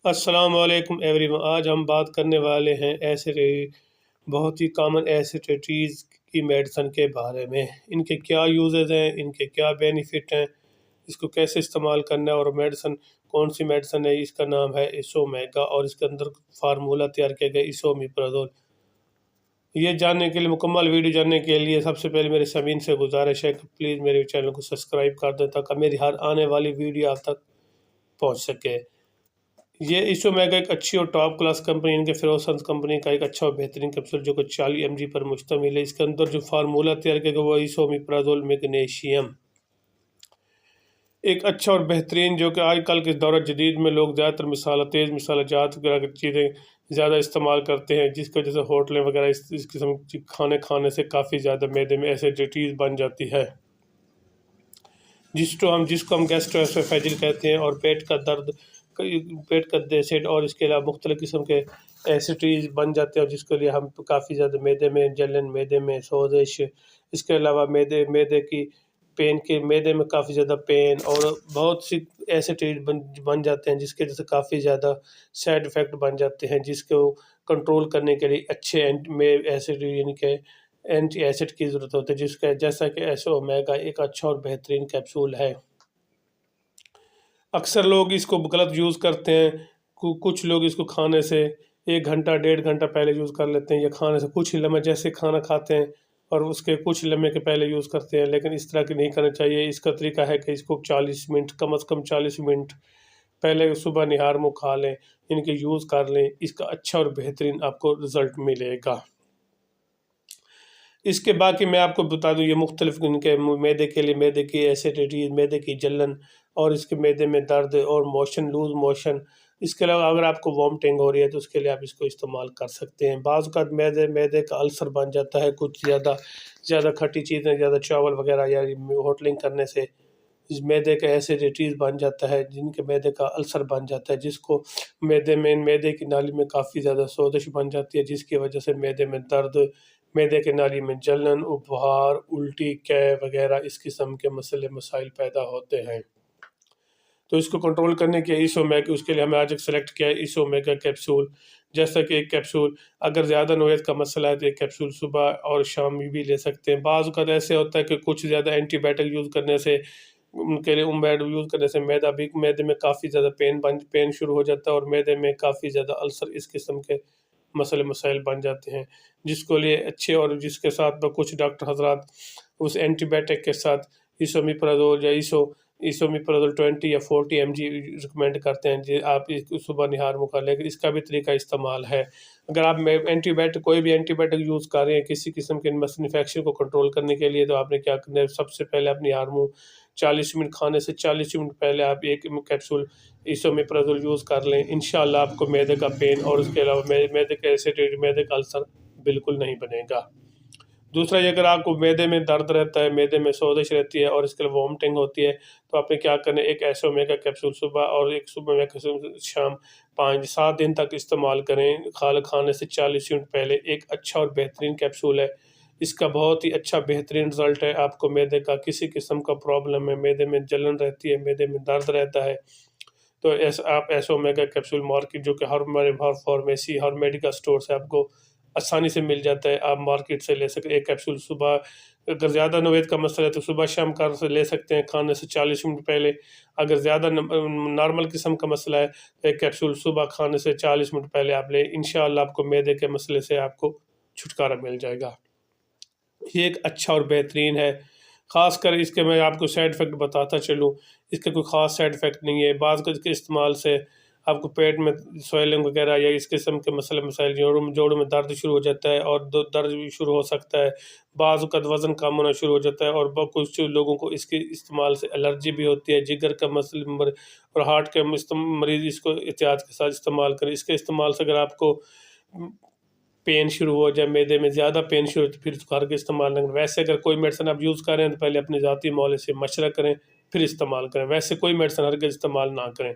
السلام علیکم every one, آج ہم بات کرنے والے ہیں بہت ہی کامن ایسیڈیٹیز کی میڈیسن کے بارے میں۔ ان کے کیا یوزز ہیں، ان کے کیا بینیفٹ ہیں، اس کو کیسے استعمال کرنا ہے، اور میڈیسن کون سی میڈیسن ہے۔ اس کا نام ہے ایسومیگا اور اس کے اندر فارمولہ تیار کیا گیا ایسومیپرازول۔ یہ جاننے کے لیے، مکمل ویڈیو جاننے کے لیے، سب سے پہلے میرے سامعین سے گزارش ہے کہ پلیز میرے چینل کو سبسکرائب کر دیں تاکہ میری ہر آنے والی ویڈیو آپ تک پہنچ سکے۔ یہ ایسومیگا ایک اچھی اور ٹاپ کلاس کمپنی، ان کے فیروسنس کمپنی کا ایک اچھا اور بہترین کیپسول جو کہ 40 mg پر مشتمل ہے۔ اس کے اندر جو فارمولہ تیار کیا گیا وہ ایسومیپرازول میگنیشیم، ایک اچھا اور بہترین، جو کہ آج کل کے دور جدید میں لوگ زیادہ تر تیز مسالہ جات وغیرہ کی چیزیں زیادہ استعمال کرتے ہیں، جس کی وجہ سے ہوٹلیں وغیرہ اس قسم کی کھانے کھانے سے کافی زیادہ معدے میں ایسیڈیٹیز بن جاتی ہے، جس کو ہم گیسٹرواسوفیجل کہتے ہیں، اور پیٹ کا درد، پیٹ کا ایسڈ، اور اس کے علاوہ مختلف قسم کے ایسیڈیز بن جاتے ہیں، جس کے لیے ہم کافی زیادہ معدے میں جلن، معدے میں سوزش، اس کے علاوہ معدے کی پین کے معدے میں کافی زیادہ پین، اور بہت سی ایسیڈیز بن جاتے ہیں، جس کے وجہ سے کافی زیادہ سائڈ افیکٹ بن جاتے ہیں، جس کو کنٹرول کرنے کے لیے اچھے ایسڈ یعنی کہ اینٹی ایسڈ کی ضرورت ہوتی ہے، جیسا کہ ایسومیگا ایک اچھا اور بہترین کیپسول ہے۔ اکثر لوگ اس کو غلط یوز کرتے ہیں، کچھ لوگ اس کو کھانے سے 1 گھنٹہ 1.5 گھنٹہ پہلے یوز کر لیتے ہیں، یا کھانے سے کچھ لمحے جیسے کھانا کھاتے ہیں اور اس کے کچھ لمحے کے پہلے یوز کرتے ہیں، لیکن اس طرح کی نہیں کرنا چاہیے۔ اس کا طریقہ ہے کہ اس کو 40 منٹ، کم از کم 40 منٹ پہلے صبح نہار منہ کھا لیں، ان کے یوز کر لیں، اس کا اچھا اور بہترین آپ کو رزلٹ ملے گا۔ اس کے باقی میں آپ کو بتا دوں، یہ مختلف ان کے معدے کے لیے، معدے کی ایسیڈیٹی، معدے کی جلن، اور اس کے معدے میں درد اور لوز موشن، اس کے علاوہ اگر آپ کو وامٹنگ ہو رہی ہے تو اس کے لیے آپ اس کو استعمال کر سکتے ہیں۔ بعض اوقات معدے کا السر بن جاتا ہے، کچھ زیادہ کھٹی چیزیں، زیادہ چاول وغیرہ یا ہوٹلنگ کرنے سے معدے کا ایسیڈیٹیز بن جاتا ہے، جن کے معدے کا السر بن جاتا ہے، جس کو معدے کی نالی میں کافی زیادہ سوزش بن جاتی ہے، جس کی وجہ سے معدے میں درد، معدے کے نالی میں جلن، ابہار، الٹی، قے وغیرہ اس قسم کے مسائل پیدا ہوتے ہیں۔ تو اس کو کنٹرول کرنے کے ایسومیگا، اس کے لیے ہمیں آج ایک سلیکٹ کیا ہے ایسومیگا کیپسول، جیسا کہ ایک کیپسول اگر زیادہ نوعیت کا مسئلہ ہے تو ایک کیپسول صبح اور شام بھی لے سکتے ہیں۔ بعض اوقات ایسے ہوتا ہے کہ کچھ زیادہ اینٹی بائیوٹک یوز کرنے سے، ان کے لیے یوز کرنے سے معدے میں کافی زیادہ پین شروع ہو جاتا ہے، اور معدے میں کافی زیادہ السر اس قسم کے مسائل بن جاتے ہیں، جس کو لیے اچھے، اور جس کے ساتھ کچھ ڈاکٹر حضرات اس اینٹی بائیوٹک کے ساتھ ایسومیپرازول یا ایسومیپرازول 20 یا 40 mg ریکمینڈ کرتے ہیں، جی آپ اس کو صبح نہار منہ کر لیں، لیکن اس کا بھی طریقہ استعمال ہے۔ اگر آپ کوئی بھی اینٹی بائیوٹک یوز کر رہے ہیں کسی قسم کے انفیکشن کو کنٹرول کرنے کے لیے، تو آپ نے کیا کرنا ہے، سب سے پہلے اپنی نہار منہ 40 منٹ کھانے سے 40 منٹ پہلے آپ ایک کیپسول ایسومیپرازول یوز کر لیں، انشاءاللہ آپ کو معدے کا پین اور اس کے علاوہ معدے کا ایسیڈیٹی، معدے کا السر بالکل نہیں بنے گا۔ دوسرا یہ، اگر آپ کو معدے میں درد رہتا ہے، معدے میں سوزش رہتی ہے، اور اس کے علاوہ وامٹنگ ہوتی ہے، تو آپ نے کیا کرنا ہے، ایک ایسومیگا کیپسول صبح اور ایک صبح میں شام 5-7 دن تک استعمال کریں، کھانے سے 40 منٹ پہلے۔ ایک اچھا اور بہترین کیپسول ہے، اس کا بہت ہی اچھا بہترین رزلٹ ہے۔ آپ کو معدے کا کسی قسم کا پرابلم ہے، معدے میں جلن رہتی ہے، معدے میں درد رہتا ہے، تو آپ ایسومیگا کیپسول مارکیٹ، جو کہ ہر فارمیسی، ہر میڈیکل سٹور سے آپ کو آسانی سے مل جاتا ہے، آپ مارکیٹ سے لے سکتے ہیں۔ ایک کیپسول صبح، اگر زیادہ نوعیت کا مسئلہ ہے تو صبح شام لے سکتے ہیں کھانے سے 40 منٹ پہلے۔ اگر زیادہ نارمل قسم کا مسئلہ ہے تو ایک کیپسول صبح کھانے سے 40 منٹ پہلے آپ لیں، انشاءاللہ آپ کو معدے کے مسئلے سے آپ کو چھٹکارا مل جائے گا۔ یہ ایک اچھا اور بہترین ہے، خاص کر اس کے میں آپ کو سائیڈ افیکٹ بتاتا چلوں، اس کے کوئی خاص سائیڈ افیکٹ نہیں ہے۔ بعض اس کے استعمال سے آپ کو پیٹ میں سویلنگ وغیرہ یا اس قسم کے مسائل، جوڑوں میں درد شروع ہو جاتا ہے، اور درد بھی شروع ہو سکتا ہے، بعض اوقات وزن کم ہونا شروع ہو جاتا ہے، اور کچھ لوگوں کو اس کے استعمال سے الرجی بھی ہوتی ہے، جگر کا مسئلہ اور ہارٹ کے مریض اس کو احتیاط کے ساتھ استعمال کریں۔ اس کے استعمال سے اگر آپ کو پین شروع ہو جائے، معدے میں زیادہ پین شروع ہو تو پھر گھر کے استعمال نہ کریں۔ ویسے اگر کوئی میڈیسن آپ یوز کر رہے ہیں تو پہلے اپنے ذاتی معالج سے مشورہ کریں، پھر استعمال کریں، ویسے کوئی میڈیسن ہرگز استعمال نہ کریں۔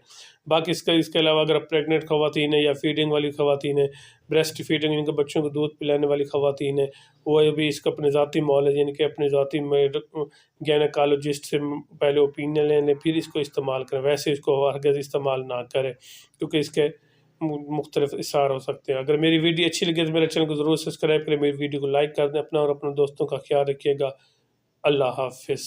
باقی اس کے علاوہ اگر پریگننٹ خواتین ہیں یا فیڈنگ والی خواتین ہیں، بریسٹ فیڈنگ جن کے بچوں کو دودھ پلانے والی خواتین ہیں، وہ بھی اس کا اپنے ذاتی معالج یعنی کہ اپنے ذاتی گینیکالوجسٹ سے پہلے اوپینین لے لیں پھر اس کو استعمال کریں، ویسے اس کو ہرگز استعمال نہ کریں کیونکہ اس کے مختلف اثار ہو سکتے ہیں۔ اگر میری ویڈیو اچھی لگے تو میرے چینل کو ضرور سبسکرائب کریں، میری ویڈیو کو لائک کر دیں، اپنا اور اپنے دوستوں کا خیال رکھیے گا۔ اللہ حافظ۔